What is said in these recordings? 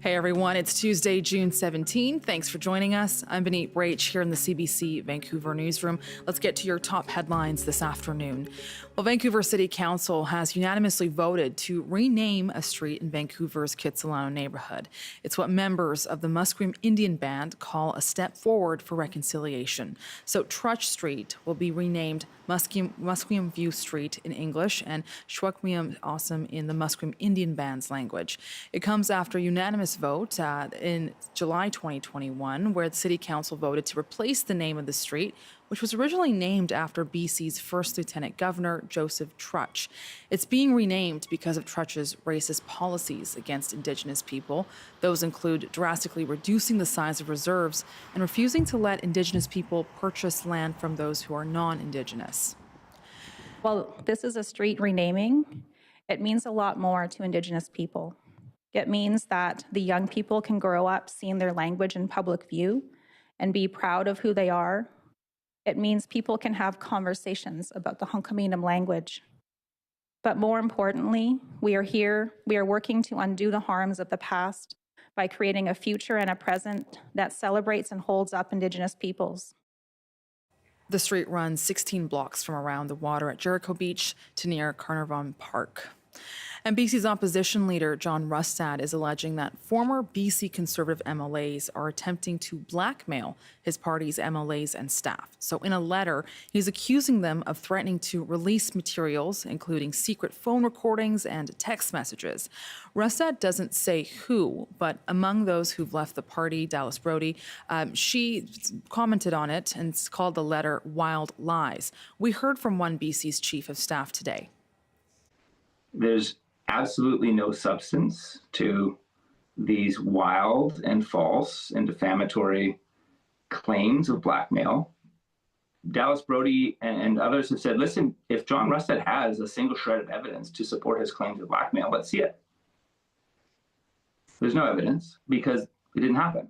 Hey everyone, it's Tuesday, June 17. Thanks for joining us. I'm Benit Brach here in the CBC Vancouver newsroom. Let's get to your top headlines this afternoon. Well, Vancouver City Council has unanimously voted to rename a street in Vancouver's Kitsilano neighborhood. It's what members of the Musqueam Indian Band call a step forward for reconciliation. So Trutch Street will be renamed Musqueam View Street in English and Shwakmiam Awesome in the Musqueam Indian Band's language. It comes after a unanimous vote in July 2021, where the City Council voted to replace the name of the street, which was originally named after BC's first Lieutenant Governor, Joseph Trutch. It's being renamed because of Trutch's racist policies against Indigenous people. Those include drastically reducing the size of reserves and refusing to let Indigenous people purchase land from those who are non-Indigenous. Well, this is a street renaming. It means a lot more to Indigenous people. It means that the young people can grow up seeing their language in public view and be proud of who they are. It means people can have conversations about the Hunkaminam language. But more importantly, we are working to undo the harms of the past by creating a future and a present that celebrates and holds up Indigenous peoples. The street runs 16 blocks from around the water at Jericho Beach to near Carnarvon Park. And BC's opposition leader, John Rustad, is alleging that former BC Conservative MLAs are attempting to blackmail his party's MLAs and staff. So in a letter, he's accusing them of threatening to release materials, including secret phone recordings and text messages. Rustad doesn't say who, but among those who've left the party, Dallas Brody, she commented on it and called the letter wild lies. We heard from one BC's chief of staff today. There's absolutely no substance to these wild and false and defamatory claims of blackmail. Dallas Brody and others have said, listen, if John Rustad has a single shred of evidence to support his claims of blackmail, let's see it. There's no evidence because it didn't happen.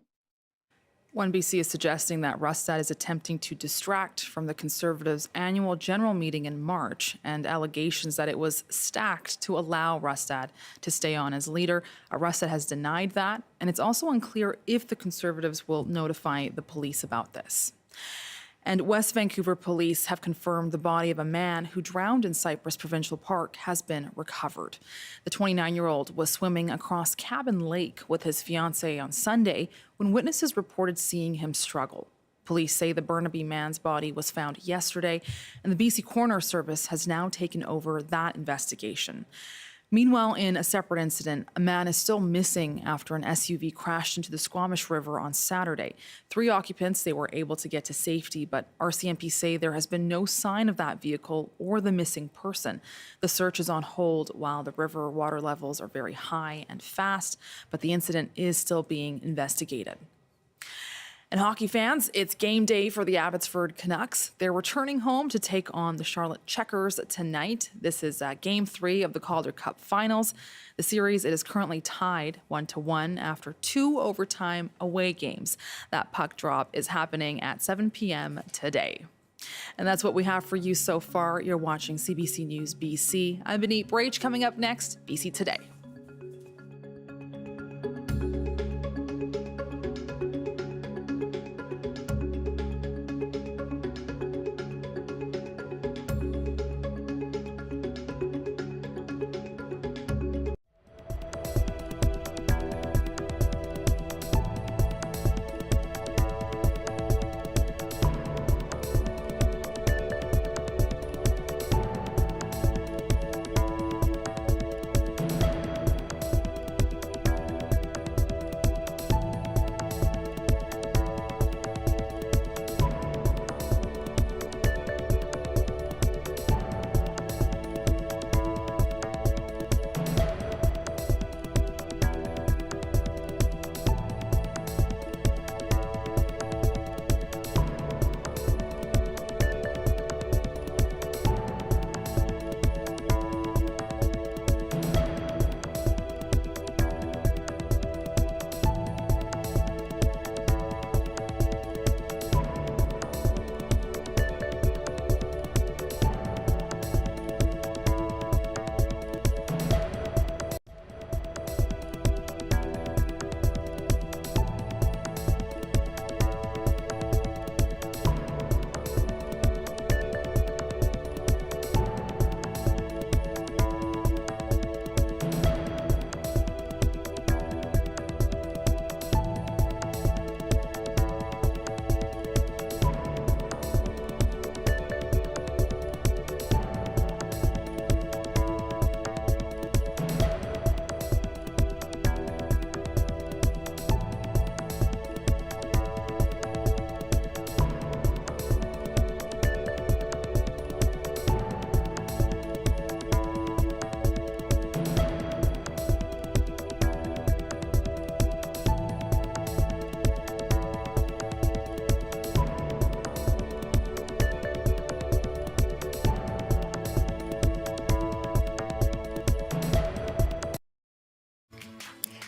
One BC is suggesting that Rustad is attempting to distract from the Conservatives' annual general meeting in March and allegations that it was stacked to allow Rustad to stay on as leader. Rustad has denied that, and it's also unclear if the Conservatives will notify the police about this. And West Vancouver police have confirmed the body of a man who drowned in Cypress Provincial Park has been recovered. The 29-year-old was swimming across Cabin Lake with his fiancée on Sunday when witnesses reported seeing him struggle. Police say the Burnaby man's body was found yesterday, and the BC Coroner Service has now taken over that investigation. Meanwhile, in a separate incident, a man is still missing after an SUV crashed into the Squamish River on Saturday. 3 occupants, they were able to get to safety, but RCMP say there has been no sign of that vehicle or the missing person. The search is on hold while the river water levels are very high and fast, but the incident is still being investigated. And hockey fans, it's game day for the Abbotsford Canucks. They're returning home to take on the Charlotte Checkers tonight. This is Game 3 of the Calder Cup Finals. The series, it is currently tied 1-1 after 2 overtime away games. That puck drop is happening at 7 p.m. today. And that's what we have for you so far. You're watching CBC News BC. I'm Benit Brach. Coming up next, BC Today.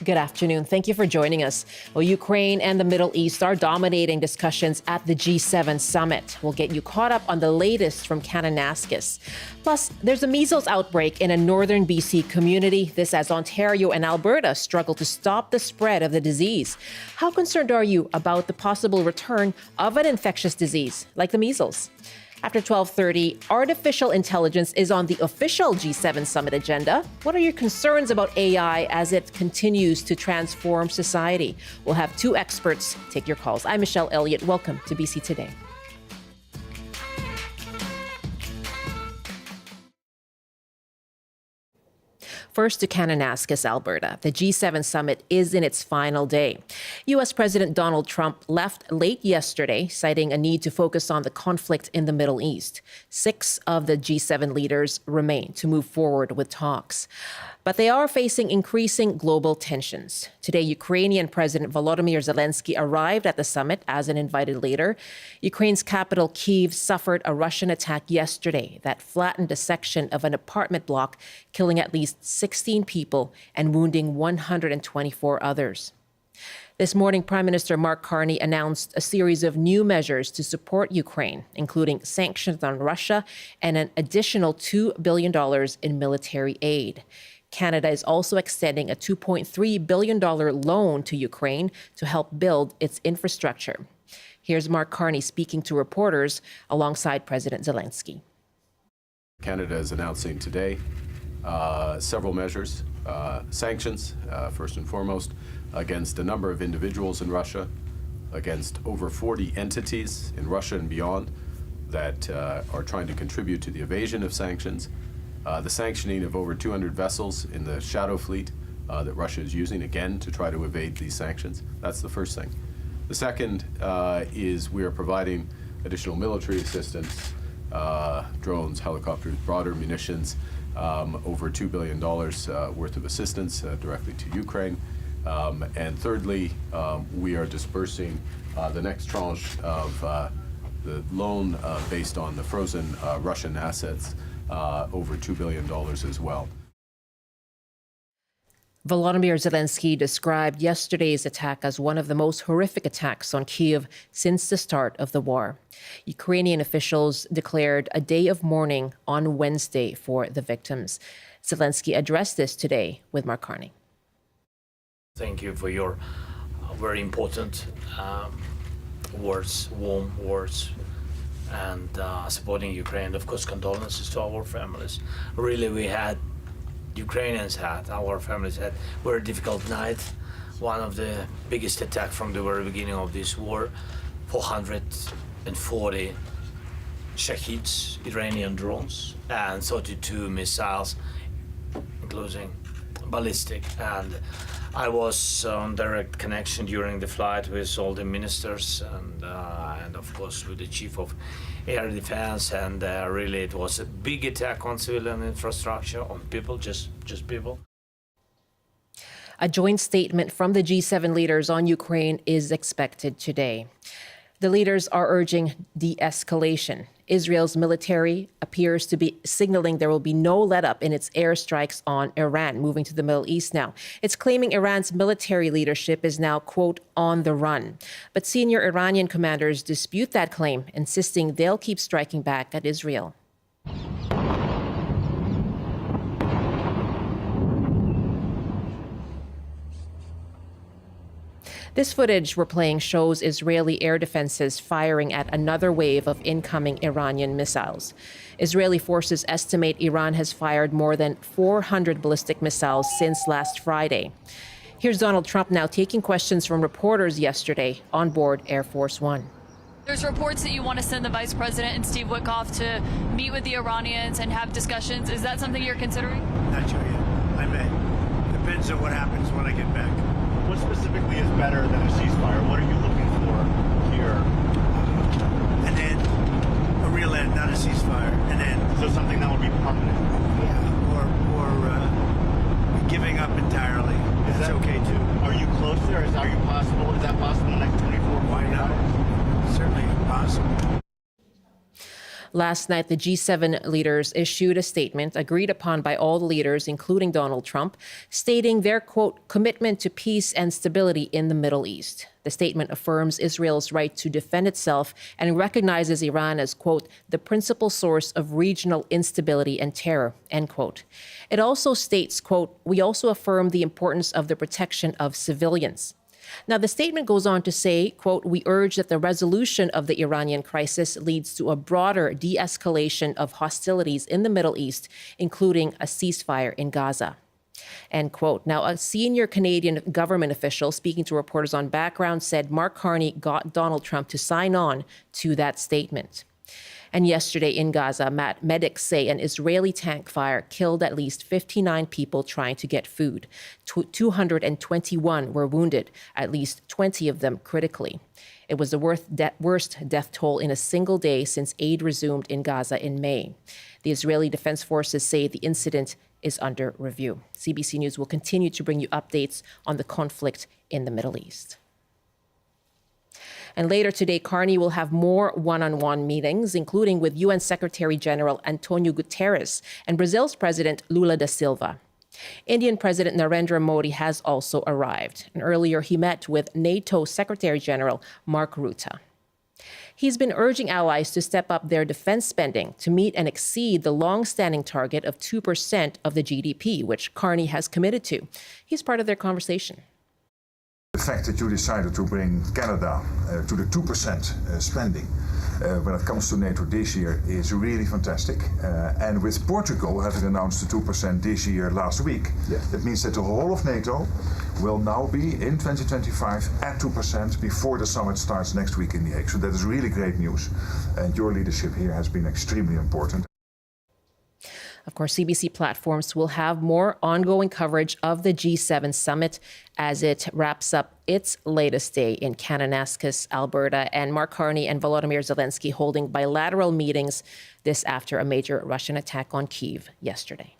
Good afternoon. Thank you for joining us. Well, Ukraine and the Middle East are dominating discussions at the G7 summit. We'll get you caught up on the latest from Kananaskis. Plus, there's a measles outbreak in a northern BC community. This as Ontario and Alberta struggle to stop the spread of the disease. How concerned are you about the possible return of an infectious disease like the measles? After 12:30, artificial intelligence is on the official G7 summit agenda. What are your concerns about AI as it continues to transform society? We'll have two experts take your calls. I'm Michelle Elliott. Welcome to BC Today. First to Kananaskis, Alberta. The G7 summit is in its final day. U.S. President Donald Trump left late yesterday, citing a need to focus on the conflict in the Middle East. 6 of the G7 leaders remain to move forward with talks. But they are facing increasing global tensions. Today, Ukrainian President Volodymyr Zelenskyy arrived at the summit as an invited leader. Ukraine's capital, Kyiv, suffered a Russian attack yesterday that flattened a section of an apartment block, killing at least 16 people and wounding 124 others. This morning, Prime Minister Mark Carney announced a series of new measures to support Ukraine, including sanctions on Russia and an additional $2 billion in military aid. Canada is also extending a $2.3 billion loan to Ukraine to help build its infrastructure. Here's Mark Carney speaking to reporters alongside President Zelenskyy. Canada is announcing today several measures, sanctions, first and foremost, against a number of individuals in Russia, against over 40 entities in Russia and beyond that are trying to contribute to the evasion of sanctions, the sanctioning of over 200 vessels in the shadow fleet that Russia is using, again, to try to evade these sanctions. That's the first thing. The second is we are providing additional military assistance, drones, helicopters, broader munitions, over $2 billion worth of assistance directly to Ukraine. And thirdly, we are dispersing the next tranche of the loan based on the frozen Russian assets, over $2 billion as well. Volodymyr Zelenskyy described yesterday's attack as one of the most horrific attacks on Kyiv since the start of the war. Ukrainian officials declared a day of mourning on Wednesday for the victims. Zelenskyy addressed this today with Mark Carney. Thank you for your very important words, warm words, and supporting Ukraine. Of course, condolences to our families. Really, our families had very difficult night. One of the biggest attacks from the very beginning of this war, 440 Shaheeds, Iranian drones, and 32 missiles, including ballistic. And I was on direct connection during the flight with all the ministers and of course with the chief of air defense, and really it was a big attack on civilian infrastructure, on people, just people. A joint statement from the G7 leaders on Ukraine is expected today. The leaders are urging de-escalation. Israel's military appears to be signaling there will be no let-up in its airstrikes on Iran, moving to the Middle East now. It's claiming Iran's military leadership is now, quote, on the run. But senior Iranian commanders dispute that claim, insisting they'll keep striking back at Israel. This footage we're playing shows Israeli air defenses firing at another wave of incoming Iranian missiles. Israeli forces estimate Iran has fired more than 400 ballistic missiles since last Friday. Here's Donald Trump now taking questions from reporters yesterday on board Air Force One. There's reports that you want to send the Vice President and Steve Witkoff to meet with the Iranians and have discussions. Is that something you're considering? Not sure yet. I may. Depends on what happens when I get back. What specifically is better than a ceasefire? What are you looking for here? An end. A real end, not a ceasefire. An end. So something that would be permanent? Yeah, or giving up entirely. That's okay, too. Are you close there? Is that possible in the next 24 hours? Why not? Certainly possible. Last night, the G7 leaders issued a statement agreed upon by all the leaders, including Donald Trump, stating their, quote, commitment to peace and stability in the Middle East. The statement affirms Israel's right to defend itself and recognizes Iran as, quote, the principal source of regional instability and terror, end quote. It also states, quote, we also affirm the importance of the protection of civilians. Now, the statement goes on to say, quote, we urge that the resolution of the Iranian crisis leads to a broader de-escalation of hostilities in the Middle East, including a ceasefire in Gaza. End quote. Now, a senior Canadian government official speaking to reporters on Background said Mark Carney got Donald Trump to sign on to that statement. And yesterday in Gaza, medics say an Israeli tank fire killed at least 59 people trying to get food. 221 were wounded, at least 20 of them critically. It was the worst death toll in a single day since aid resumed in Gaza in May. The Israeli Defense Forces say the incident is under review. CBC News will continue to bring you updates on the conflict in the Middle East. And later today, Carney will have more one-on-one meetings, including with UN Secretary General Antonio Guterres and Brazil's President Lula da Silva. Indian President Narendra Modi has also arrived. And earlier, he met with NATO Secretary General Mark Rutte. He's been urging allies to step up their defense spending to meet and exceed the long-standing target of 2% of the GDP, which Carney has committed to. He's part of their conversation. The fact that you decided to bring Canada to the 2% spending when it comes to NATO this year is really fantastic. And with Portugal having announced the 2% this year last week, that means that the whole of NATO will now be in 2025 at 2% before the summit starts next week in The Hague. So that is really great news. And your leadership here has been extremely important. Of course, CBC platforms will have more ongoing coverage of the G7 summit as it wraps up its latest day in Kananaskis, Alberta, and Mark Carney and Volodymyr Zelenskyy holding bilateral meetings this after a major Russian attack on Kyiv yesterday.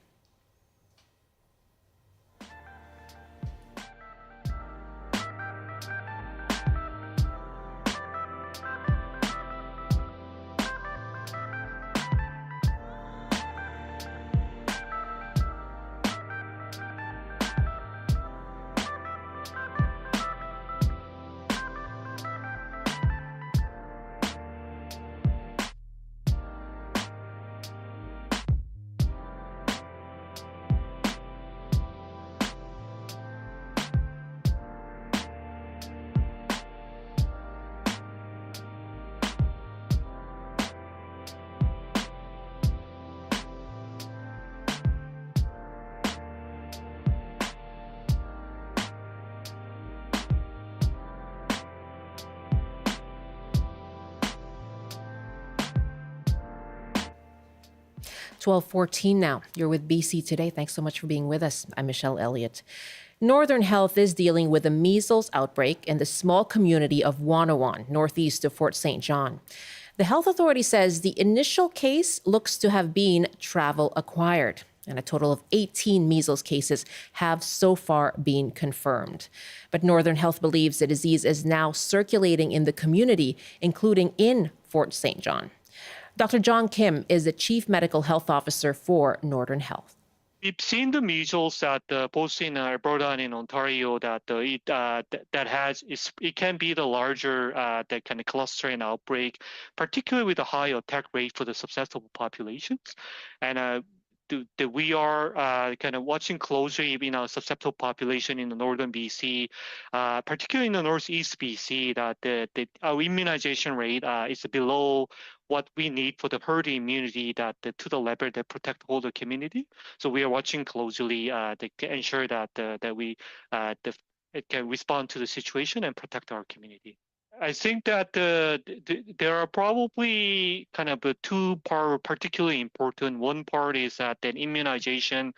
.12:14 now. You're with BC Today. Thanks so much for being with us. I'm Michelle Elliott. Northern Health is dealing with a measles outbreak in the small community of Wonowon, northeast of Fort St. John. The health authority says the initial case looks to have been travel acquired, and a total of 18 measles cases have so far been confirmed. But Northern Health believes the disease is now circulating in the community, including in Fort St. John. Dr. John Kim is the Chief Medical Health Officer for Northern Health. We've seen the measles that both in Alberta and in Ontario that it can be the larger that kind of cluster and outbreak, particularly with a high attack rate for the susceptible populations. And we are kind of watching closely in our susceptible population in the northern BC, particularly in the northeast BC, that our immunization rate is below what we need for the herd immunity to the level that protect all the community. So we are watching closely to ensure that it can respond to the situation and protect our community. I think that there are probably kind of two parts particularly important. One part is that immunization,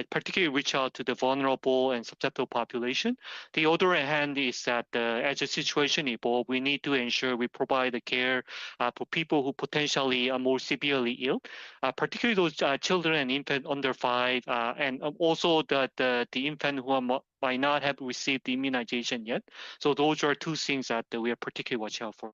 particularly reach out to the vulnerable and susceptible population. The other hand is that as the situation evolves, we need to ensure we provide the care for people who potentially are more severely ill, particularly those children and infants under 5, and also the infant who might not have received the immunization yet. So those are two things that we are particularly watching out for.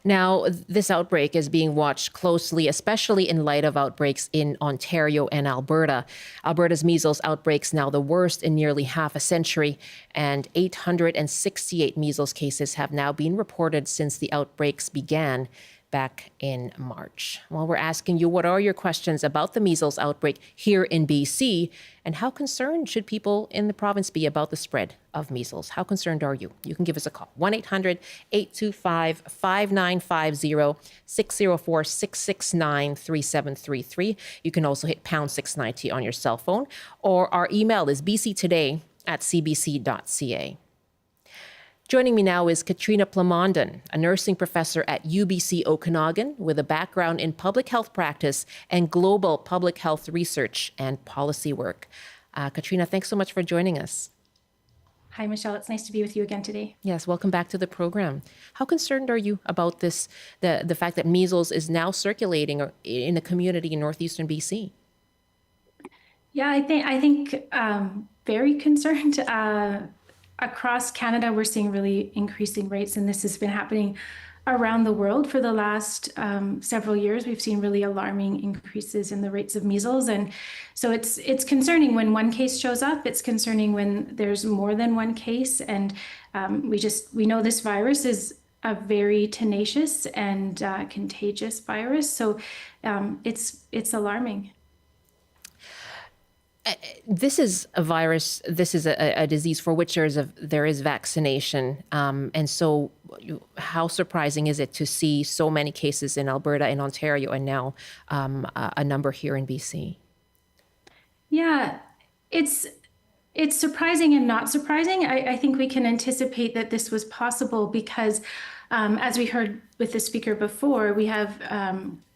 Now, this outbreak is being watched closely, especially in light of outbreaks in Ontario and Alberta. Alberta's measles outbreak's now the worst in nearly half a century, and 868 measles cases have now been reported since the outbreaks began back in March. Well, we're asking you, what are your questions about the measles outbreak here in BC, and how concerned should people in the province be about the spread of measles? How concerned are you? You can give us a call, 1-800-825-5950, 604-669-3733. You can also hit pound 690 on your cell phone, or our email is bctoday@cbc.ca. Joining me now is Katrina Plamondon, a nursing professor at UBC Okanagan with a background in public health practice and global public health research and policy work. Katrina, thanks so much for joining us. Hi, Michelle. It's nice to be with you again today. Yes, welcome back to the program. How concerned are you about this, the fact that measles is now circulating in a community in northeastern BC? Yeah, I think very concerned. Across Canada, we're seeing really increasing rates, and this has been happening around the world for the last several years. We've seen really alarming increases in the rates of measles, and so it's concerning when one case shows up. It's concerning when there's more than one case, and we know this virus is a very tenacious and contagious virus. So it's alarming. This is a virus, this is a disease for which there is vaccination. And so how surprising is it to see so many cases in Alberta and Ontario and now a number here in BC? Yeah, it's surprising and not surprising. I think we can anticipate that this was possible because as we heard with the speaker before, we have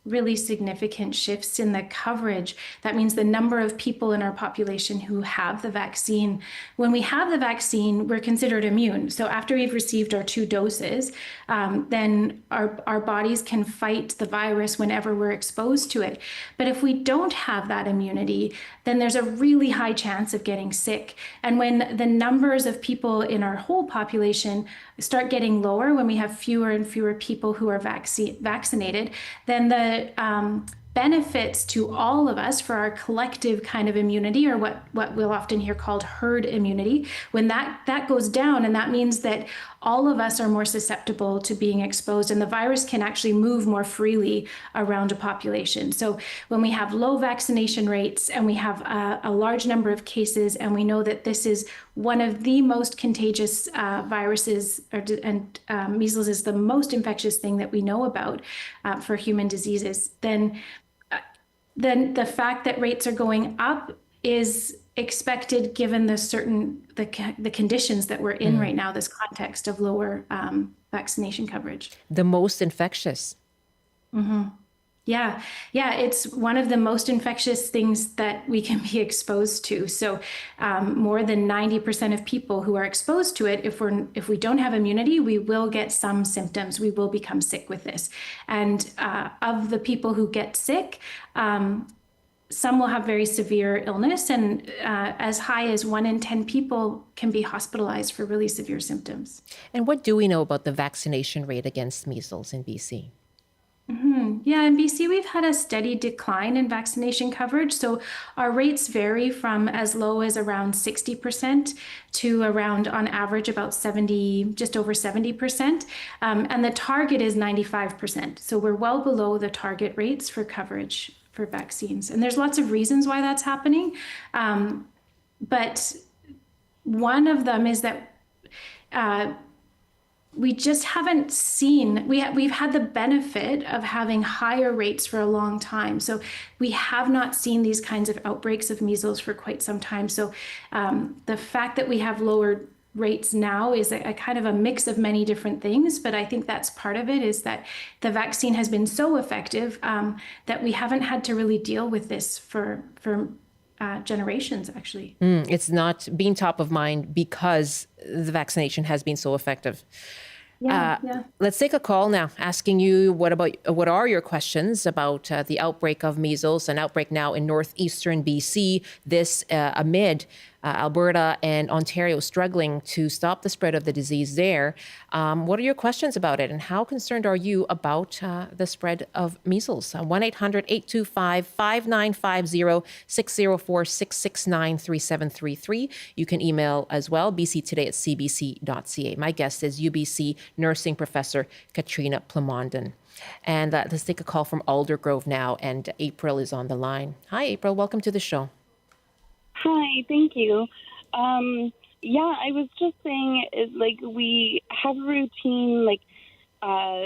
really significant shifts in the coverage. That means the number of people in our population who have the vaccine. When we have the vaccine, we're considered immune. So after we've received our 2 doses, then our bodies can fight the virus whenever we're exposed to it. But if we don't have that immunity, then there's a really high chance of getting sick. And when the numbers of people in our whole population start getting lower, when we have fewer and fewer people who are vaccinated, then the benefits to all of us for our collective kind of immunity, or what we'll often hear called herd immunity, when that goes down, and that means that all of us are more susceptible to being exposed, and the virus can actually move more freely around a population. So when we have low vaccination rates and we have a large number of cases, and we know that this is one of the most contagious viruses, and measles is the most infectious thing that we know about for human diseases, then the fact that rates are going up is expected given the conditions that we're in right now, this context of lower vaccination coverage. The most infectious. Mm-hmm. Yeah, it's one of the most infectious things that we can be exposed to. So more than 90% of people who are exposed to it, if we don't have immunity, we will get some symptoms. We will become sick with this. And of the people who get sick, some will have very severe illness, and as high as 1 in 10 people can be hospitalized for really severe symptoms. And what do we know about the vaccination rate against measles in BC? Mm-hmm. Yeah, in BC, we've had a steady decline in vaccination coverage. So our rates vary from as low as around 60% to around, on average, about just over 70%. And the target is 95%. So we're well below the target rates for coverage for vaccines. And there's lots of reasons why that's happening. But one of them is that we just haven't seen, we've had the benefit of having higher rates for a long time. So we have not seen these kinds of outbreaks of measles for quite some time. So the fact that we have lower rates now is a kind of a mix of many different things, but I think that's part of it, is that the vaccine has been so effective that we haven't had to really deal with this for generations, actually. It's not being top of mind because the vaccination has been so effective. Yeah. Let's take a call now, asking you what are your questions about the outbreak of measles, an outbreak now in northeastern BC, this amid Alberta and Ontario struggling to stop the spread of the disease there. What are your questions about it, and how concerned are you about the spread of measles? 1-800-825-5950, 604-669-3733. You can email as well, bctoday@cbc.ca. My guest is UBC nursing professor Katrina Plamondon. And let's take a call from Aldergrove now, and April is on the line. Hi, April. Welcome to the show. Hi, thank you. I was just saying, we have a routine,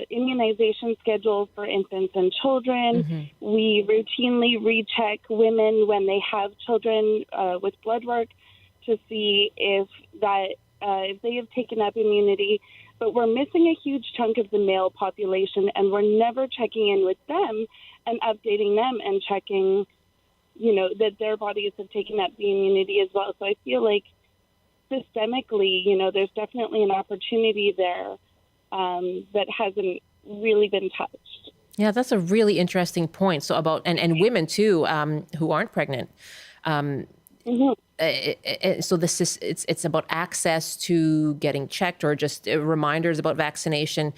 immunization schedule for infants and children. Mm-hmm. We routinely recheck women when they have children with blood work to see if they have taken up immunity. But we're missing a huge chunk of the male population, and we're never checking in with them and updating them and checking, that their bodies have taken up the immunity as well. So I feel like systemically, there's definitely an opportunity there that hasn't really been touched. Yeah, that's a really interesting point. So about, and women too, who aren't pregnant. So this is, it's about access to getting checked, or just reminders about vaccination.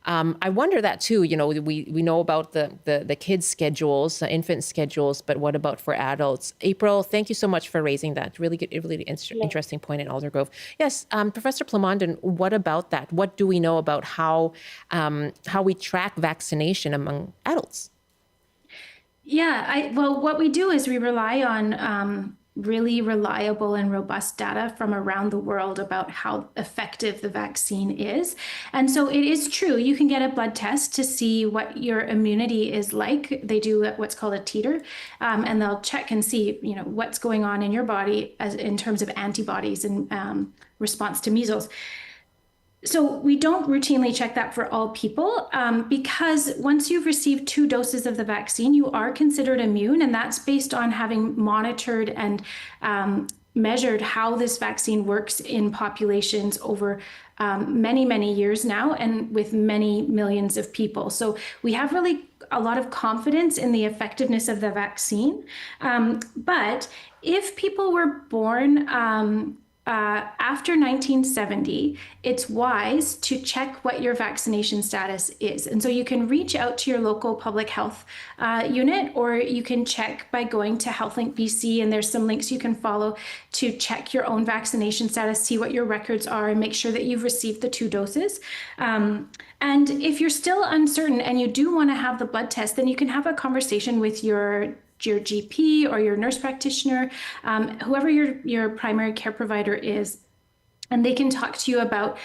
I wonder that too. We know about the kids' schedules, the infant schedules, but what about for adults? April, thank you so much for raising that. Really good, really interesting point in Aldergrove. Yes, Professor Plamondon, what about that? What do we know about how we track vaccination among adults? Yeah, what we do is we rely on really reliable and robust data from around the world about how effective the vaccine is. And so it is true, you can get a blood test to see what your immunity is like. They do what's called a titer, and they'll check and see, what's going on in your body as in terms of antibodies and response to measles. So we don't routinely check that for all people because once you've received 2 doses of the vaccine, you are considered immune, and that's based on having monitored and measured how this vaccine works in populations over many, many years now and with many millions of people. So we have really a lot of confidence in the effectiveness of the vaccine. But if people were born after 1970, it's wise to check what your vaccination status is. And so you can reach out to your local public health unit, or you can check by going to HealthLink BC, and there's some links you can follow to check your own vaccination status, see what your records are, and make sure that you've received the 2 doses. And if you're still uncertain and you do want to have the blood test, then you can have a conversation with your GP or your nurse practitioner, whoever your primary care provider is, and they can talk to you about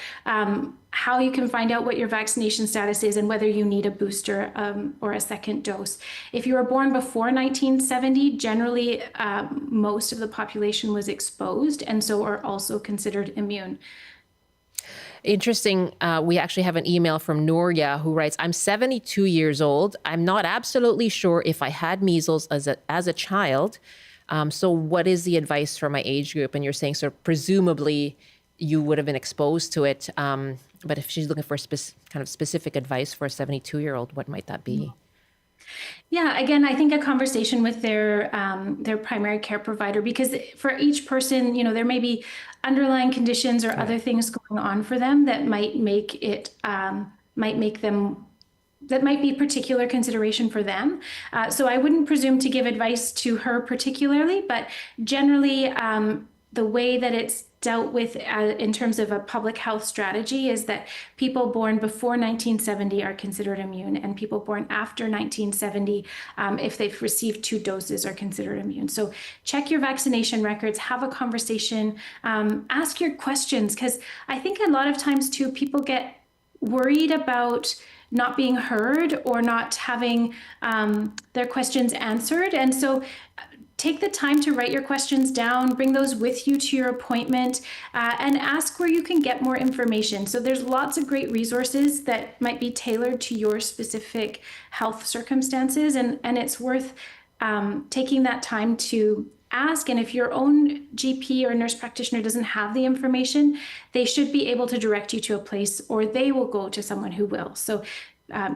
how you can find out what your vaccination status is and whether you need a booster or a second dose. If you were born before 1970, generally most of the population was exposed and so are also considered immune. Interesting. We actually have an email from Nuria who writes, I'm 72 years old. I'm not absolutely sure if I had measles as a child. So what is the advice for my age group? And you're saying, so presumably you would have been exposed to it. But if she's looking for kind of specific advice for a 72-year-old, what might that be? Yeah, again, I think a conversation with their primary care provider, because for each person, there may be underlying conditions or other things going on for them that might make it, that might be particular consideration for them. So I wouldn't presume to give advice to her particularly, but generally the way that it's dealt with in terms of a public health strategy is that people born before 1970 are considered immune, and people born after 1970, if they've received 2 doses, are considered immune. So check your vaccination records, have a conversation, ask your questions, because I think a lot of times too, people get worried about not being heard or not having their questions answered. And so take the time to write your questions down, bring those with you to your appointment, and ask where you can get more information. So there's lots of great resources that might be tailored to your specific health circumstances, and it's worth taking that time to ask. And if your own GP or nurse practitioner doesn't have the information, they should be able to direct you to a place, or they will go to someone who will. So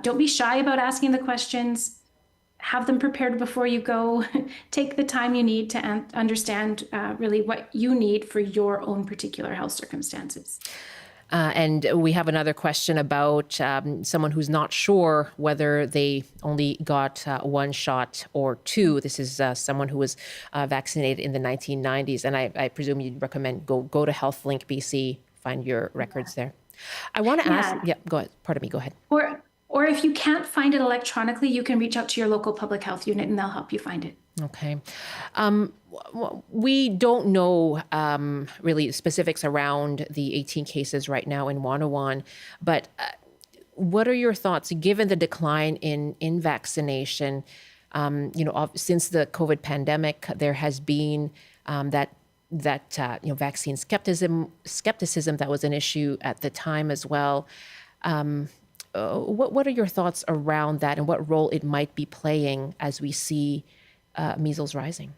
don't be shy about asking the questions. have them prepared before you go. Take the time you need to understand really what you need for your own particular health circumstances. And we have another question about someone who's not sure whether they only got one shot or two. This is someone who was vaccinated in the 1990s. And I presume you'd recommend go to HealthLink BC, find your records there. I want to ask, go ahead. Pardon me, go ahead. Or if you can't find it electronically, you can reach out to your local public health unit and they'll help you find it. Okay. We don't know really specifics around the 18 cases right now in Wonowon, but what are your thoughts, given the decline in vaccination? Since the COVID pandemic, there has been that vaccine skepticism that was an issue at the time as well. What are your thoughts around that, and what role it might be playing as we see measles rising?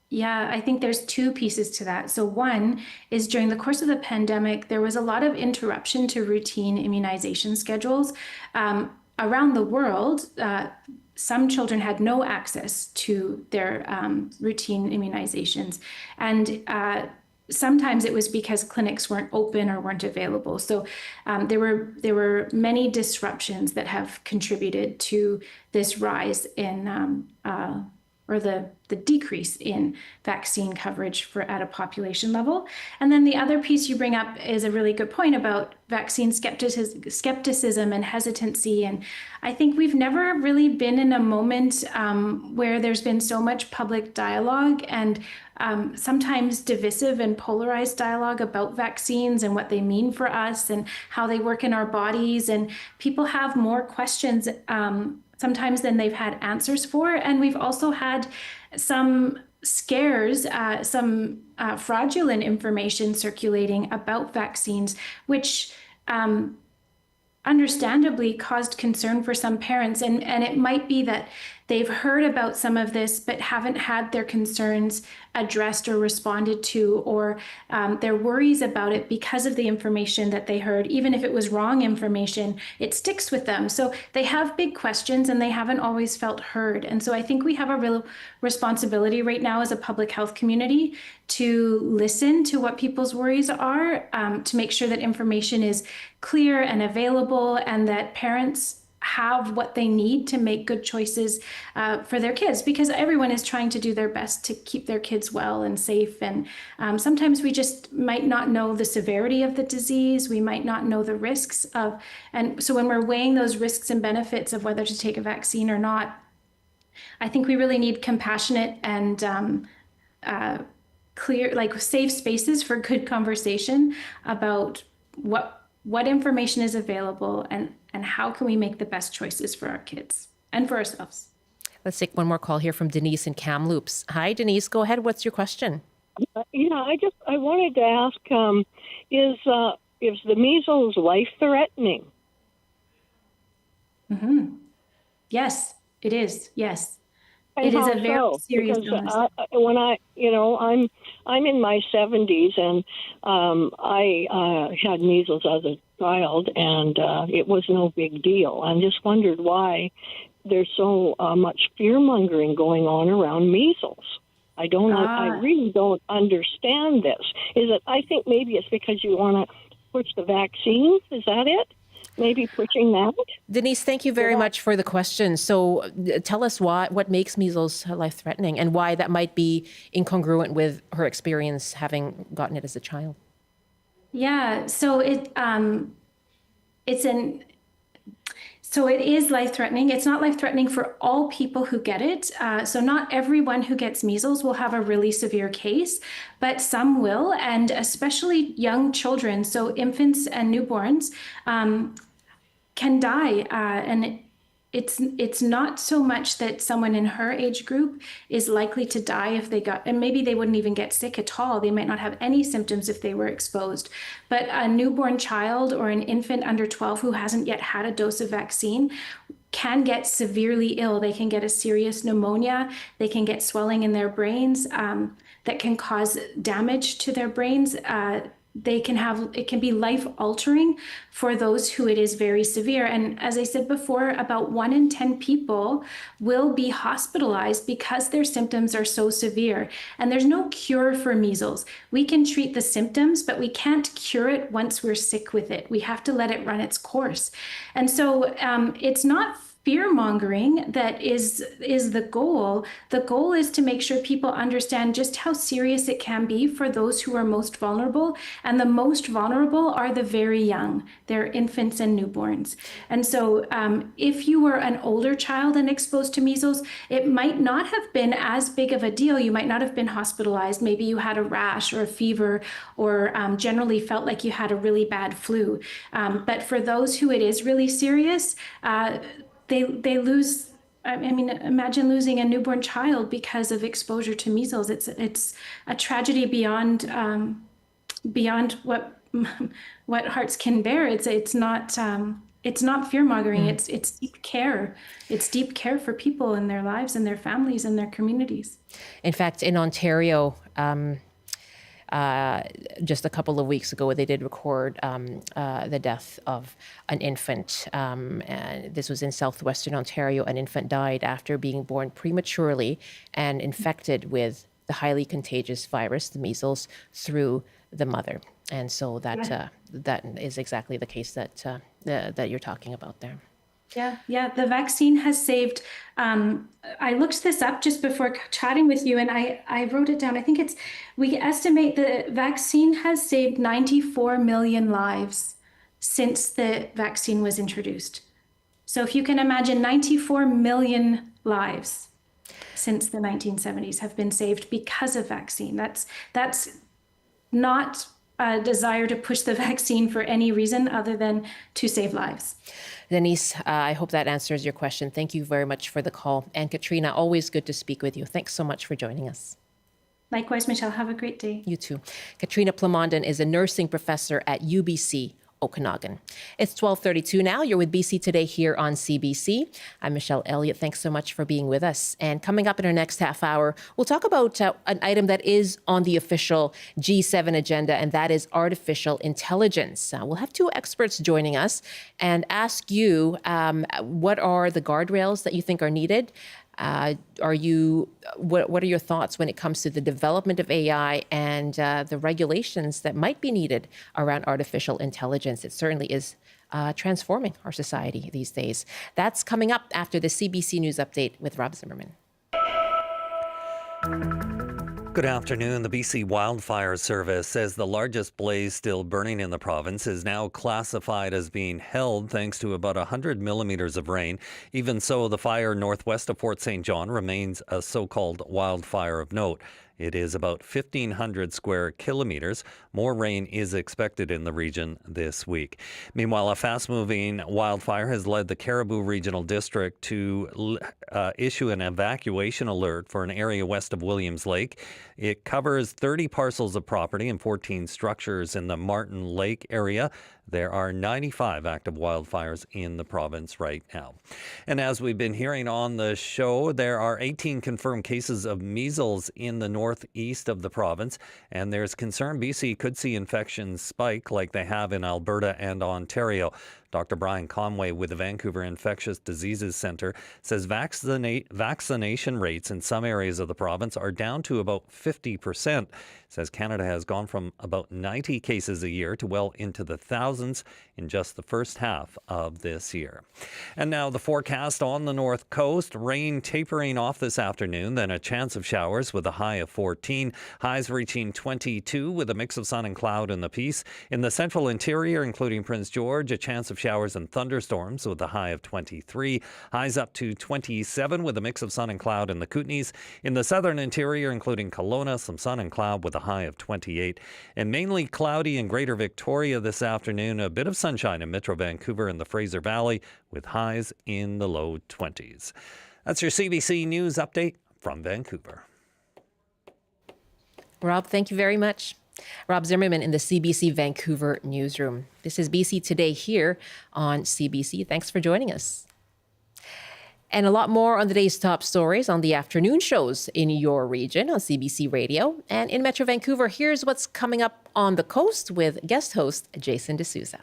Yeah, I think there's two pieces to that. So one is during the course of the pandemic, there was a lot of interruption to routine immunization schedules. Around the world, some children had no access to their routine immunizations. And sometimes it was because clinics weren't open or weren't available. So there were many disruptions that have contributed to this rise in or the decrease in vaccine coverage at a population level. And then the other piece you bring up is a really good point about vaccine skepticism and hesitancy. And I think we've never really been in a moment where there's been so much public dialogue and sometimes divisive and polarized dialogue about vaccines and what they mean for us and how they work in our bodies. And people have more questions sometimes than they've had answers for. And we've also had some scares, some fraudulent information circulating about vaccines, which understandably caused concern for some parents. And it might be that they've heard about some of this, but haven't had their concerns addressed or responded to, or their worries about it because of the information that they heard. Even if it was wrong information, it sticks with them. So they have big questions and they haven't always felt heard. And so I think we have a real responsibility right now as a public health community to listen to what people's worries are, to make sure that information is clear and available and that parents have what they need to make good choices for their kids, because everyone is trying to do their best to keep their kids well and safe. And sometimes we just might not know the severity of the disease. We might not know the risks of, and so when we're weighing those risks and benefits of whether to take a vaccine or not, I think we really need compassionate and clear, like safe spaces for good conversation about what information is available and how can we make the best choices for our kids and for ourselves. Let's take one more call here from Denise in Kamloops. Hi, Denise. Go ahead. What's your question? I wanted to ask, is the measles life-threatening? Mm-hmm. Yes, it is. Yes. It is a very serious illness. When I'm in my 70s, and I had measles as a child, and it was no big deal. I just wondered why there's so much fear-mongering going on around measles. I really don't understand this. I think maybe it's because you want to push the vaccines. Is that it? Maybe pushing that? Denise, thank you very much for the question. So tell us what makes measles life-threatening and why that might be incongruent with her experience having gotten it as a child. Yeah, so it is life-threatening. It's not life-threatening for all people who get it. So not everyone who gets measles will have a really severe case, but some will, and especially young children, so infants and newborns, can die. And it's not so much that someone in her age group is likely to die if they got, and maybe they wouldn't even get sick at all. They might not have any symptoms if they were exposed. But a newborn child or an infant under 12 who hasn't yet had a dose of vaccine can get severely ill. They can get a serious pneumonia. They can get swelling in their brains that can cause damage to their brains. it can be life altering for those who it is very severe. And as I said before, about 1 in 10 people will be hospitalized because their symptoms are so severe. And there's no cure for measles. We can treat the symptoms, but we can't cure it once we're sick with it. We have to let it run its course. And so it's not fear-mongering that is the goal. The goal is to make sure people understand just how serious it can be for those who are most vulnerable. And the most vulnerable are the very young. They're infants and newborns. And so if you were an older child and exposed to measles, it might not have been as big of a deal. You might not have been hospitalized. Maybe you had a rash or a fever, or generally felt like you had a really bad flu. But for those who it is really serious, they lose. I mean, imagine losing a newborn child because of exposure to measles. It's a tragedy beyond what hearts can bear. It's not fear-mongering. It's deep care. It's deep care for people in their lives and their families and their communities. In fact, in Ontario, just a couple of weeks ago, they did record the death of an infant. And this was in southwestern Ontario. An infant died after being born prematurely and infected with the highly contagious virus, the measles, through the mother. And so that is exactly the case that you're talking about there. Yeah. The vaccine has saved, I looked this up just before chatting with you, and I wrote it down. I think we estimate the vaccine has saved 94 million lives since the vaccine was introduced. So if you can imagine, 94 million lives since the 1970s have been saved because of vaccine. That's not a desire to push the vaccine for any reason other than to save lives. Denise, I hope that answers your question. Thank you very much for the call. And Katrina, always good to speak with you. Thanks so much for joining us. Likewise, Michelle. Have a great day. You too. Katrina Plamondon is a nursing professor at UBC Okanagan. It's 12:32 now. You're with BC Today here on CBC. I'm Michelle Elliott. Thanks so much for being with us. And coming up in our next half hour, we'll talk about an item that is on the official G7 agenda, and that is artificial intelligence. We'll have two experts joining us and ask you what are the guardrails that you think are needed. What are your thoughts when it comes to the development of AI and the regulations that might be needed around artificial intelligence? It certainly is transforming our society these days. That's coming up after the CBC News Update with Rob Zimmerman. Good afternoon. The BC Wildfire Service says the largest blaze still burning in the province is now classified as being held thanks to about 100 millimeters of rain. Even so, the fire northwest of Fort St. John remains a so-called wildfire of note. It is about 1,500 square kilometers. More rain is expected in the region this week. Meanwhile, a fast-moving wildfire has led the Caribou Regional District to issue an evacuation alert for an area west of Williams Lake. It covers 30 parcels of property and 14 structures in the Martin Lake area. There are 95 active wildfires in the province right now. And as we've been hearing on the show, there are 18 confirmed cases of measles in the northeast of the province, and there's concern BC could see infections spike like they have in Alberta and Ontario. Dr. Brian Conway with the Vancouver Infectious Diseases Centre says vaccination rates in some areas of the province are down to about 50%. Says Canada has gone from about 90 cases a year to well into the thousands in just the first half of this year. And now the forecast on the north coast. Rain tapering off this afternoon, then a chance of showers with a high of 14. Highs reaching 22 with a mix of sun and cloud in the piece. In the central interior, including Prince George, a chance of showers and thunderstorms with a high of 23. Highs up to 27 with a mix of sun and cloud in the Kootenays. In the southern interior, including Kelowna, some sun and cloud with a high of 28. And mainly cloudy in Greater Victoria this afternoon. A bit of sunshine in Metro Vancouver and the Fraser Valley with highs in the low 20s. That's your CBC News Update from Vancouver. Rob, thank you very much. Rob Zimmerman in the CBC Vancouver newsroom. This is BC Today here on CBC. Thanks for joining us. And a lot more on the day's top stories on the afternoon shows in your region on CBC Radio. And in Metro Vancouver, here's what's coming up on the coast with guest host Jason D'Souza.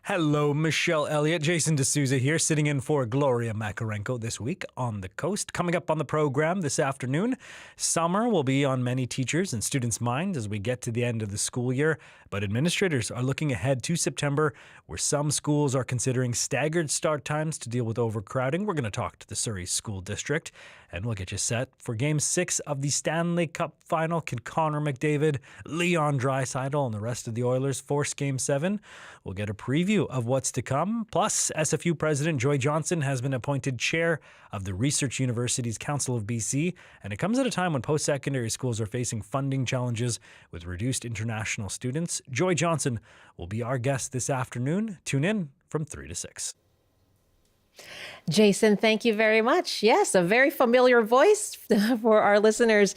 Hello, Michelle Elliott. Jason D'Souza here, sitting in for Gloria Makarenko this week on the coast. Coming up on the program this afternoon, summer will be on many teachers' and students' minds as we get to the end of the school year. But administrators are looking ahead to September, where some schools are considering staggered start times to deal with overcrowding. We're going to talk to the Surrey School District, and we'll get you set for Game 6 of the Stanley Cup Final. Can Connor McDavid, Leon Draisaitl, and the rest of the Oilers force Game 7? We'll get a preview of what's to come. Plus, SFU President Joy Johnson has been appointed chair of the Research Universities Council of BC, and it comes at a time when post-secondary schools are facing funding challenges with reduced international students. Joy Johnson will be our guest this afternoon. Tune in from 3 to 6. Jason, thank you very much. Yes, a very familiar voice for our listeners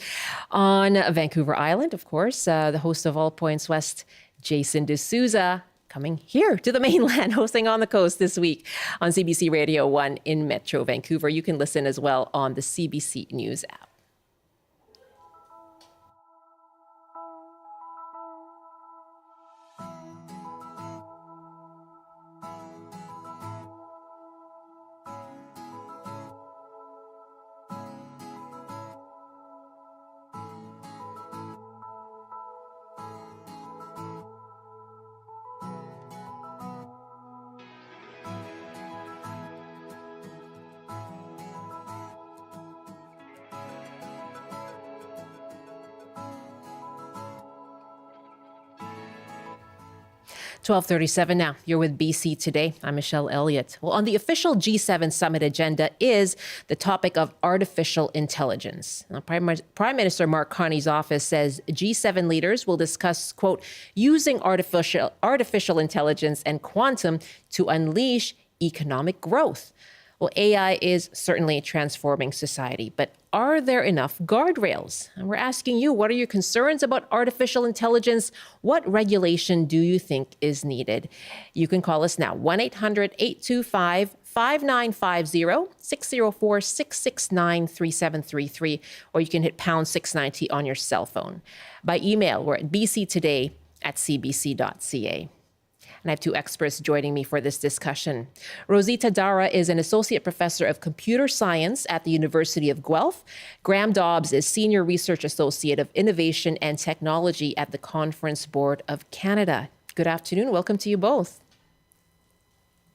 on Vancouver Island, of course. The host of All Points West, Jason D'Souza, coming here to the mainland, hosting On the Coast this week on CBC Radio 1 in Metro Vancouver. You can listen as well on the CBC News app. $12:37 now. You're with BC Today. I'm Michelle Elliott. Well, on the official G7 summit agenda is the topic of artificial intelligence. Now, Prime Minister Mark Carney's office says G7 leaders will discuss, quote, using artificial intelligence and quantum to unleash economic growth. Well, AI is certainly transforming society, but are there enough guardrails? And we're asking you, what are your concerns about artificial intelligence? What regulation do you think is needed? You can call us now, 1-800-825-5950, 604-669-3733, or you can hit pound 690 on your cell phone. By email, we're at bctoday@cbc.ca. And I have two experts joining me for this discussion. Rozita Dara is an associate professor of computer science at the University of Guelph. Graham Dobbs is senior research associate of innovation and technology at the Conference Board of Canada. Good afternoon. Welcome to you both.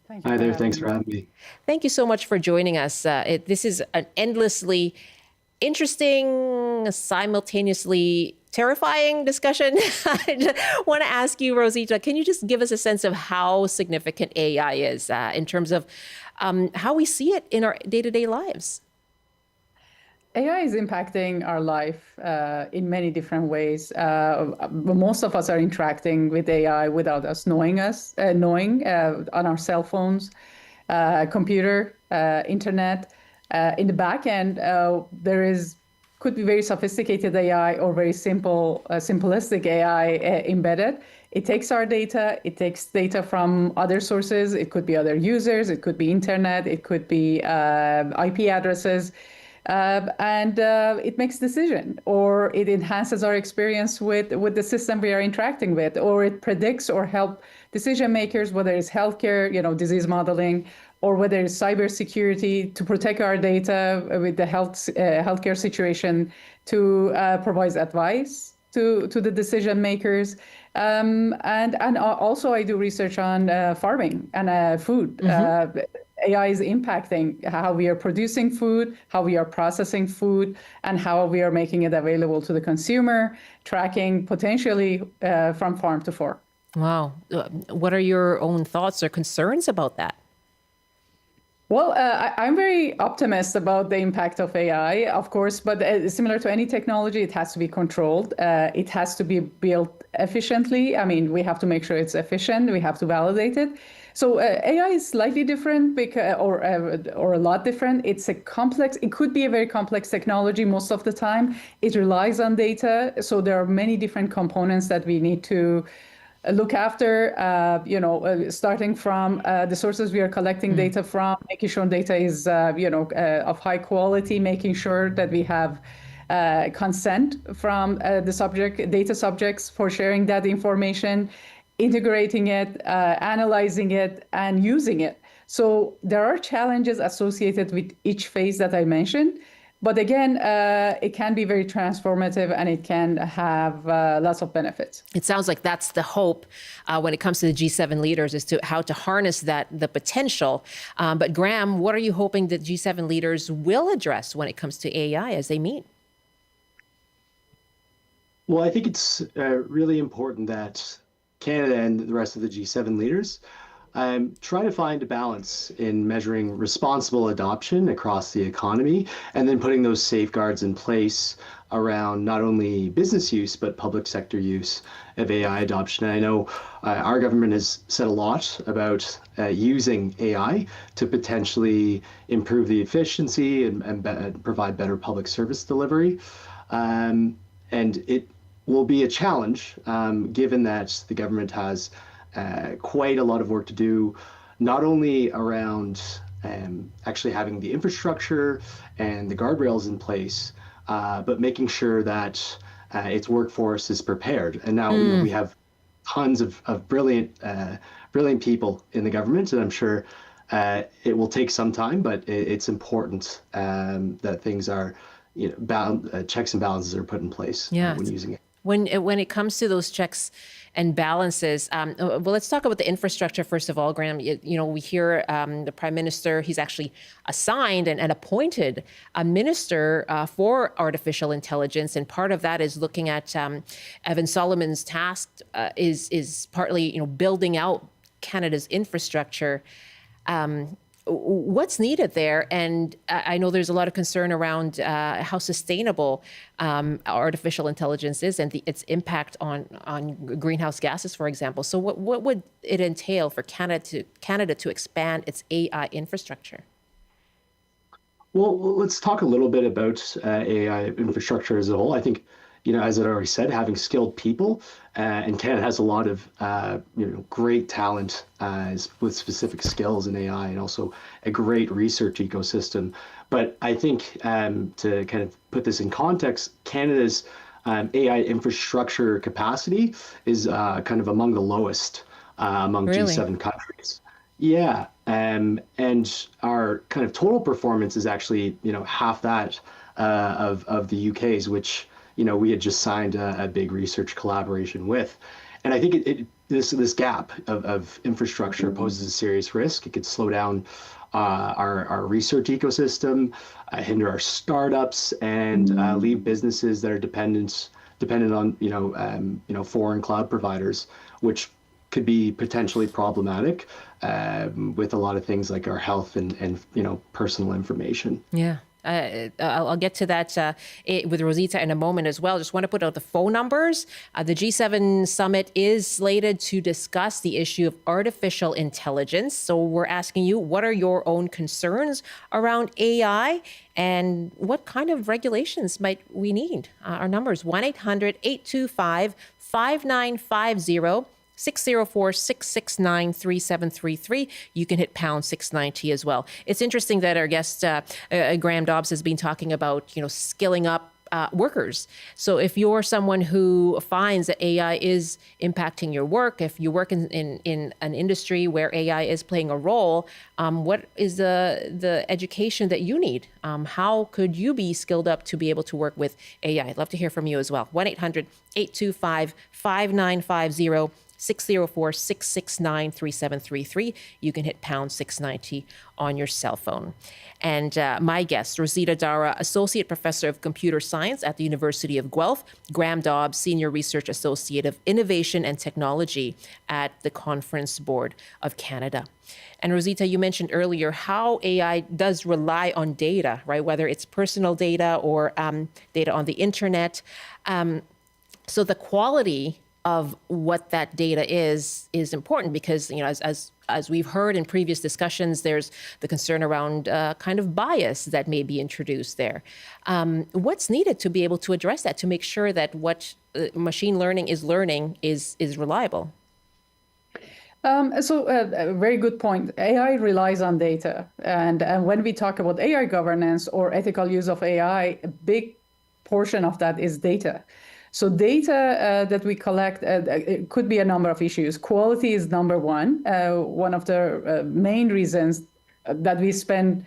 Hi there. Thanks for having me. Thank you so much for joining us. This is an endlessly interesting, simultaneously terrifying discussion. I want to ask you, Rozita, can you just give us a sense of how significant AI is in terms of how we see it in our day-to-day lives? AI is impacting our life in many different ways. Most of us are interacting with AI without us knowing on our cell phones, computer, internet. In the back end, could be very sophisticated AI or very simplistic AI embedded. It takes our data. It takes data from other sources. It could be other users. It could be internet. It could be IP addresses. And it makes decision, or it enhances our experience with the system we are interacting with, or it predicts or help decision makers, whether it's healthcare, disease modeling, or whether it's cybersecurity to protect our data with the healthcare situation, to provide advice to the decision makers. And also I do research on farming and food. Mm-hmm. AI is impacting how we are producing food, how we are processing food, and how we are making it available to the consumer, tracking potentially from farm to fork. Wow. What are your own thoughts or concerns about that? Well, I'm very optimistic about the impact of AI, of course, but similar to any technology, it has to be controlled. It has to be built efficiently. I mean, we have to make sure it's efficient. We have to validate it. So AI is slightly different or a lot different. It could be a very complex technology most of the time. It relies on data. So there are many different components that we need to look after, starting from the sources we are collecting data from, making sure data is, of high quality, making sure that we have consent from the data subjects for sharing that information, integrating it, analyzing it, and using it. So there are challenges associated with each phase that I mentioned. But again, it can be very transformative and it can have lots of benefits. It sounds like that's the hope when it comes to the G7 leaders, is to how to harness the potential. But Graham, what are you hoping that G7 leaders will address when it comes to AI as they meet? Well, I think it's really important that Canada and the rest of the G7 leaders try to find a balance in measuring responsible adoption across the economy and then putting those safeguards in place around not only business use but public sector use of AI adoption. And I know our government has said a lot about using AI to potentially improve the efficiency and provide better public service delivery. And it will be a challenge given that the government has quite a lot of work to do, not only around actually having the infrastructure and the guardrails in place, but making sure that its workforce is prepared. And now we have tons of brilliant people in the government, and I'm sure it will take some time, but it's important that things are, checks and balances are put in place when using it. When it comes to those checks and balances, well, let's talk about the infrastructure first of all, Graham. We hear the Prime Minister, he's actually assigned and appointed a minister for artificial intelligence, and part of that is looking at Evan Solomon's task is partly building out Canada's infrastructure. What's needed there? And I know there's a lot of concern around how sustainable artificial intelligence is and its impact on greenhouse gases, for example. So what would it entail for Canada to expand its AI infrastructure? Well, let's talk a little bit about AI infrastructure as a whole. I think, as I already said, having skilled people, and Canada has a lot of, great talent with specific skills in AI, and also a great research ecosystem. But I think to kind of put this in context, Canada's AI infrastructure capacity is kind of among the lowest among G7 countries. Yeah, and our kind of total performance is actually, half that of the UK's, which we had just signed a big research collaboration with. And I think this gap of infrastructure poses a serious risk. It could slow down our research ecosystem, hinder our startups, and leave businesses that are dependent on foreign cloud providers, which could be potentially problematic with a lot of things like our health and personal information. Yeah. I'll get to that with Rozita in a moment as well. Just want to put out the phone numbers. The G7 summit is slated to discuss the issue of artificial intelligence. So we're asking you, what are your own concerns around AI and what kind of regulations might we need? Our numbers, 1-800-825-5950. 604-669-3733. You can hit pound 690 as well. It's interesting that our guest, Graham Dobbs, has been talking about, skilling up workers. So if you're someone who finds that AI is impacting your work, if you work in an industry where AI is playing a role, what is the education that you need? How could you be skilled up to be able to work with AI? I'd love to hear from you as well. 1-800-825-5950. 604-669-3733. You can hit pound 690 on your cell phone. And my guest, Rozita Dara, Associate Professor of Computer Science at the University of Guelph, Graham Dobbs, Senior Research Associate of Innovation and Technology at the Conference Board of Canada. And Rozita, you mentioned earlier how AI does rely on data, right? Whether it's personal data or data on the internet. So the quality of what that data is important because, as we've heard in previous discussions, there's the concern around kind of bias that may be introduced there. What's needed to be able to address that, to make sure that what machine learning is learning is reliable? A very good point. AI relies on data. And when we talk about AI governance or ethical use of AI, a big portion of that is data. So data that we collect, it could be a number of issues. Quality is number one. One of the main reasons that we spend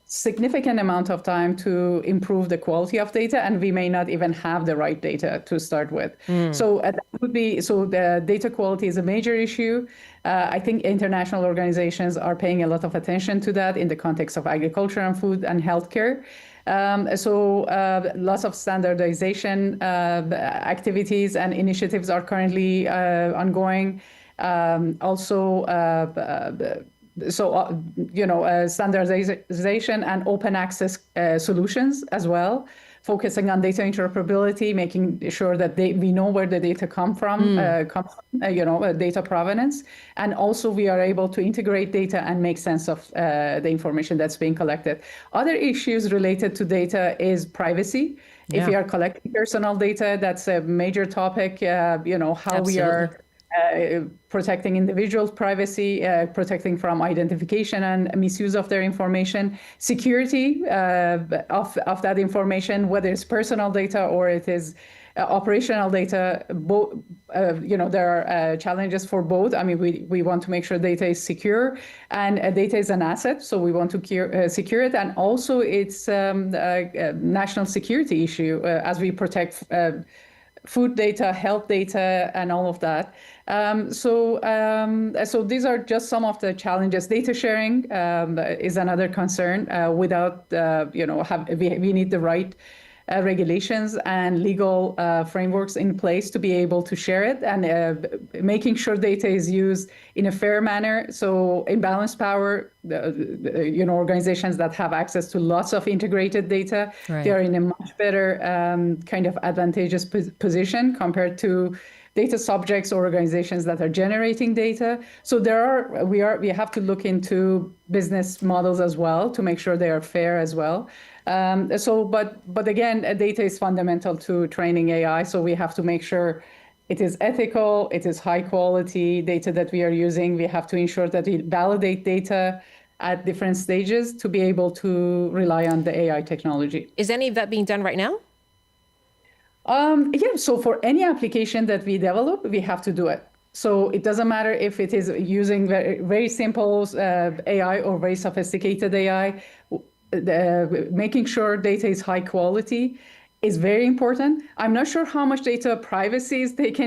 significant amount of time to improve the quality of data, and we may not even have the right data to start with. So that would be, so the data quality is a major issue. I think international organizations are paying a lot of attention to that in the context of agriculture and food and healthcare. Lots of standardization activities and initiatives are currently ongoing. Standardization and open access solutions as well, focusing on data interoperability, making sure that we know where the data come from, data provenance. And also we are able to integrate data and make sense of the information that's being collected. Other issues related to data is privacy. If we are collecting personal data, that's a major topic, how we are protecting individuals' privacy, protecting from identification and misuse of their information, security of that information, whether it's personal data or it is operational data. There are challenges for both. I mean, we want to make sure data is secure, and data is an asset, so we want to secure it. And also it's a national security issue as we protect food data, health data, and all of that. So these are just some of the challenges. Data sharing is another concern. We need the right regulations and legal frameworks in place to be able to share it, and making sure data is used in a fair manner. So in balanced power, organizations that have access to lots of integrated data, they are in a much better kind of advantageous position compared to data subjects or organizations that are generating data. So we have to look into business models as well to make sure they are fair as well. But again, data is fundamental to training AI. So we have to make sure it is ethical, it is high quality data that we are using. We have to ensure that we validate data at different stages to be able to rely on the AI technology. Is any of that being done right now? So for any application that we develop, we have to do it. So it doesn't matter if it is using very, very simple AI or very sophisticated AI. Making sure data is high quality is very important. I'm not sure how much data privacy is being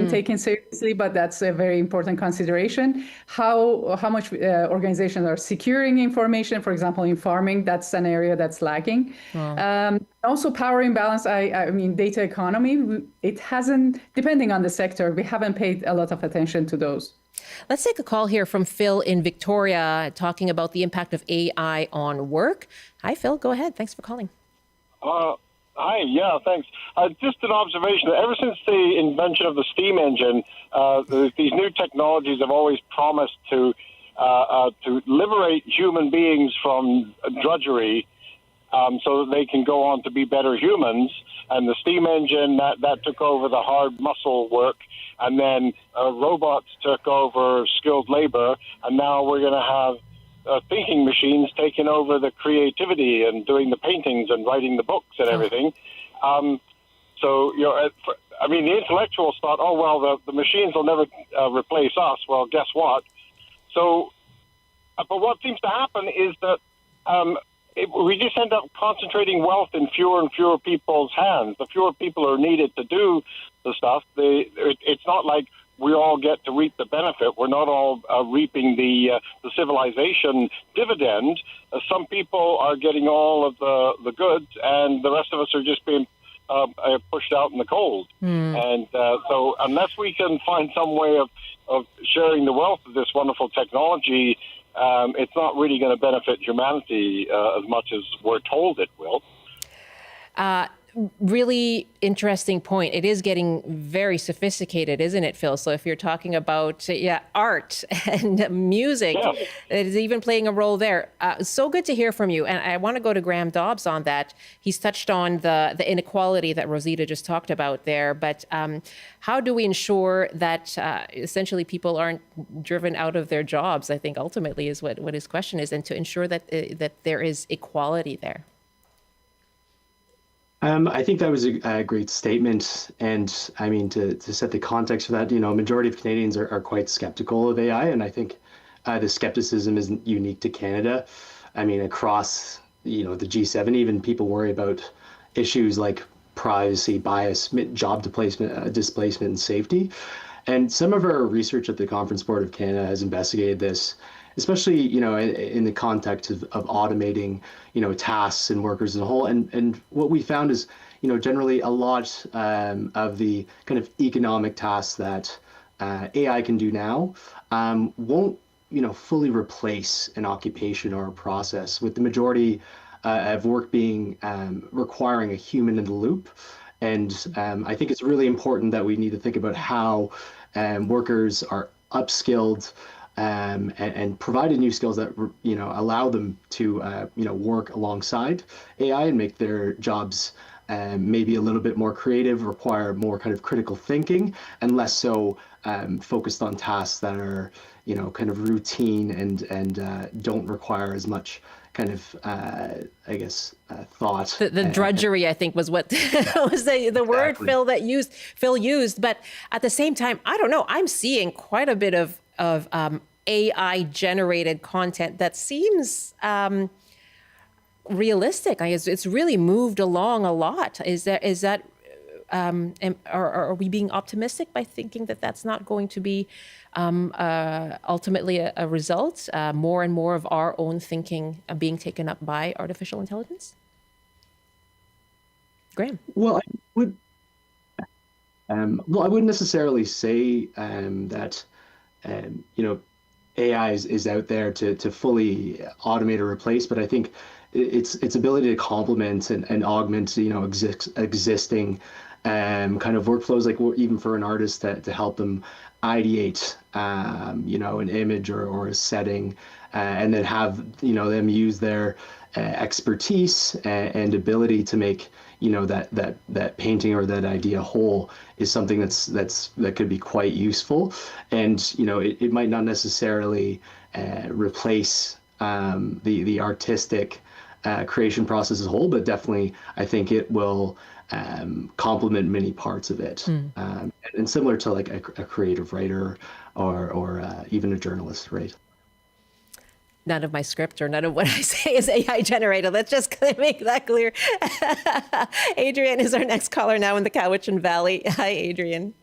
taken seriously, but that's a very important consideration. How much organizations are securing information, for example, in farming, that's an area that's lagging. Wow. Also power imbalance, I mean, data economy, it hasn't, depending on the sector, we haven't paid a lot of attention to those. Let's take a call here from Phil in Victoria, talking about the impact of AI on work. Hi, Phil. Go ahead. Thanks for calling. Hi. Yeah, thanks. Just an observation. Ever since the invention of the steam engine, these new technologies have always promised to liberate human beings from drudgery, so that they can go on to be better humans. And the steam engine, that took over the hard muscle work, and then robots took over skilled labor, and now we're going to have thinking machines taking over the creativity and doing the paintings and writing the books and everything. So, the intellectuals thought, oh, well, the machines will never replace us. Well, guess what? So, but what seems to happen is that we just end up concentrating wealth in fewer and fewer people's hands. The fewer people are needed to do the stuff. It's not like we all get to reap the benefit. We're not all reaping the civilization dividend. Some people are getting all of the goods, and the rest of us are just being pushed out in the cold. And so unless we can find some way of sharing the wealth of this wonderful technology, it's not really going to benefit humanity as much as we're told it will. really interesting point. It is getting very sophisticated, isn't it, Phil? So if you're talking about art and music, it is even playing a role there. So good to hear from you. And I want to go to Graham Dobbs on that. He's touched on the inequality that Rozita just talked about there. But how do we ensure that essentially people aren't driven out of their jobs, I think ultimately is what his question is, and to ensure that that there is equality there? I think that was a great statement. And I mean, to set the context for that, a majority of Canadians are quite skeptical of AI. And I think the skepticism isn't unique to Canada. I mean, across, the G7, even people worry about issues like privacy, bias, job displacement, and safety. And some of our research at the Conference Board of Canada has investigated this, especially, in the context of automating, tasks and workers as a whole. And what we found is, generally a lot of the kind of economic tasks that AI can do now won't, fully replace an occupation or a process, with the majority of work being requiring a human in the loop. And I think it's really important that we need to think about how workers are upskilled and provided new skills that allow them to work alongside AI and make their jobs maybe a little bit more creative, require more kind of critical thinking, and less so focused on tasks that are kind of routine and don't require as much kind of thought. The drudgery, I think, was what was the word Phil used. But at the same time, I don't know, I'm seeing quite a bit of AI generated content that seems realistic. It's really moved along a lot. Are we being optimistic by thinking that that's not going to be ultimately a result? More and more of our own thinking being taken up by artificial intelligence? Graham? Well, I wouldn't necessarily say that AI is out there to fully automate or replace, but I think its ability to complement and augment existing kind of workflows, like even for an artist to help them ideate an image or a setting, and then have them use their expertise and ability to make that painting or that idea whole, is something that could be quite useful. And it might not necessarily replace the artistic creation process as a whole, but definitely I think it will complement many parts of it. And similar to like a creative writer or even a journalist, right? None of my script or none of what I say is AI generated. Let's just make that clear. Adrienne is our next caller now in the Cowichan Valley. Hi, Adrienne.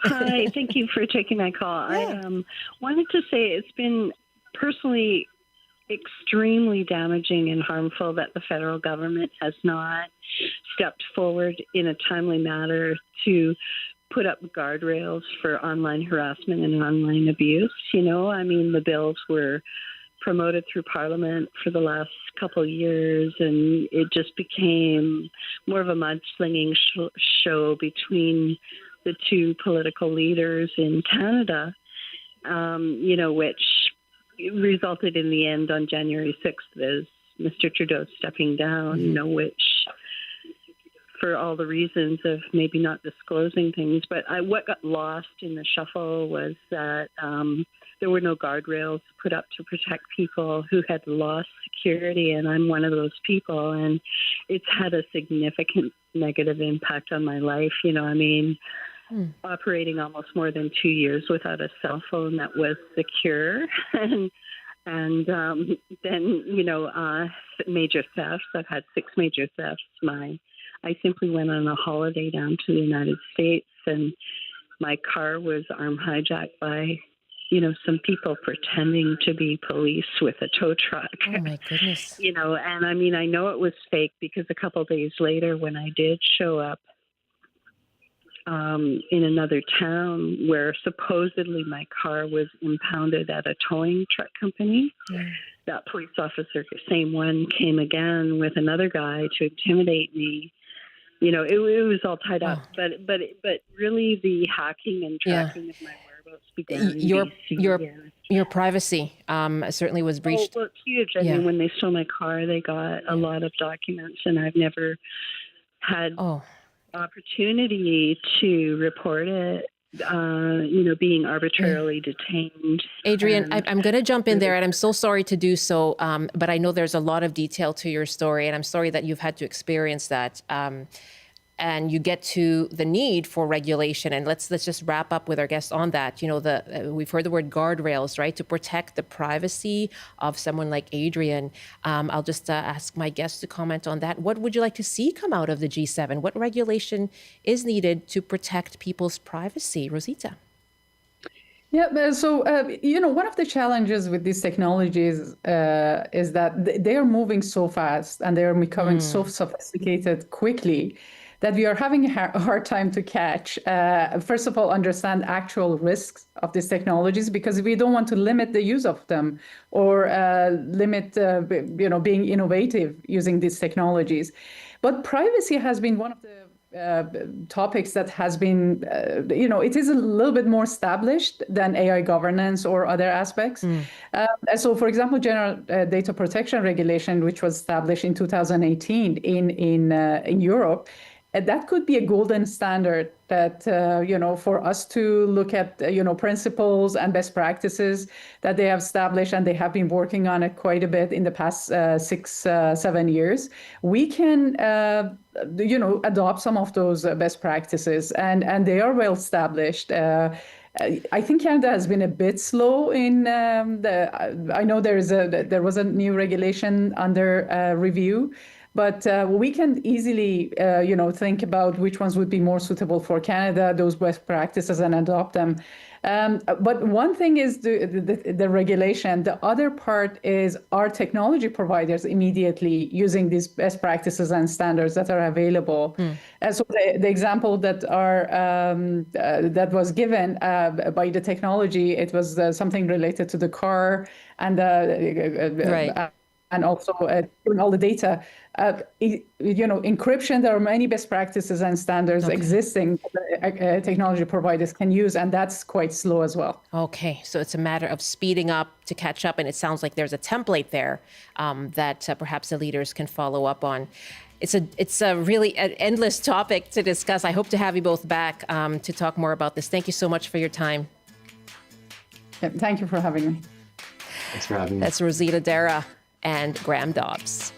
Hi, thank you for taking my call. Yeah. I wanted to say it's been personally extremely damaging and harmful that the federal government has not stepped forward in a timely manner to put up guardrails for online harassment and online abuse. The bills were promoted through Parliament for the last couple of years, and it just became more of a mudslinging show between the two political leaders in Canada, which resulted in the end on January 6th as Mr. Trudeau stepping down, which for all the reasons of maybe not disclosing things. But what got lost in the shuffle was that there were no guardrails put up to protect people who had lost security, and I'm one of those people, and it's had a significant negative impact on my life. Operating almost more than 2 years without a cell phone that was secure, and then major thefts. I've had 6 major thefts. I simply went on a holiday down to the United States, and my car was armed hijacked by some people pretending to be police with a tow truck. Oh my goodness. And I know it was fake, because a couple of days later when I did show up in another town where supposedly my car was impounded at a towing truck company, that police officer, same one, came again with another guy to intimidate me it was all tied up. But really, the hacking and tracking of my whereabouts began in BC. Your privacy certainly was breached. Well, it's huge. I mean, when they stole my car, they got a lot of documents, and I've never had opportunity to report it. Being arbitrarily detained. Adrienne, I'm going to jump in there, and I'm so sorry to do so, but I know there's a lot of detail to your story, and I'm sorry that you've had to experience that. And you get to the need for regulation, and let's just wrap up with our guest on that. We've heard the word guardrails, right, to protect the privacy of someone like Adrienne. I'll just ask my guest to comment on that. What would you like to see come out of the G7? What regulation is needed to protect people's privacy? Rozita. Yeah, so, one of the challenges with these technologies is that they are moving so fast and they are becoming so sophisticated quickly that we are having a hard time to catch. First of all, understand actual risks of these technologies, because we don't want to limit the use of them or limit, being innovative using these technologies. But privacy has been one of the topics that has been, it is a little bit more established than AI governance or other aspects. So, for example, General Data Protection Regulation, which was established in 2018 in Europe, that could be a golden standard that, for us to look at, principles and best practices that they have established, and they have been working on it quite a bit in the past 6-7 years. We can, adopt some of those best practices, and they are well established. I think Canada has been a bit slow in I know there was a new regulation under review. But we can easily, think about which ones would be more suitable for Canada, those best practices, and adopt them. But one thing is the regulation. The other part is our technology providers immediately using these best practices and standards that are available. So the example that was given by the technology, it was something related to the car and and also all the data. Encryption, there are many best practices and standards existing that technology providers can use, and that's quite slow as well. Okay, so it's a matter of speeding up to catch up, and it sounds like there's a template there that perhaps the leaders can follow up on. It's a really endless topic to discuss. I hope to have you both back to talk more about this. Thank you so much for your time. Yeah, thank you for having me. Thanks for having me. That's Rozita Dara and Graham Dobbs.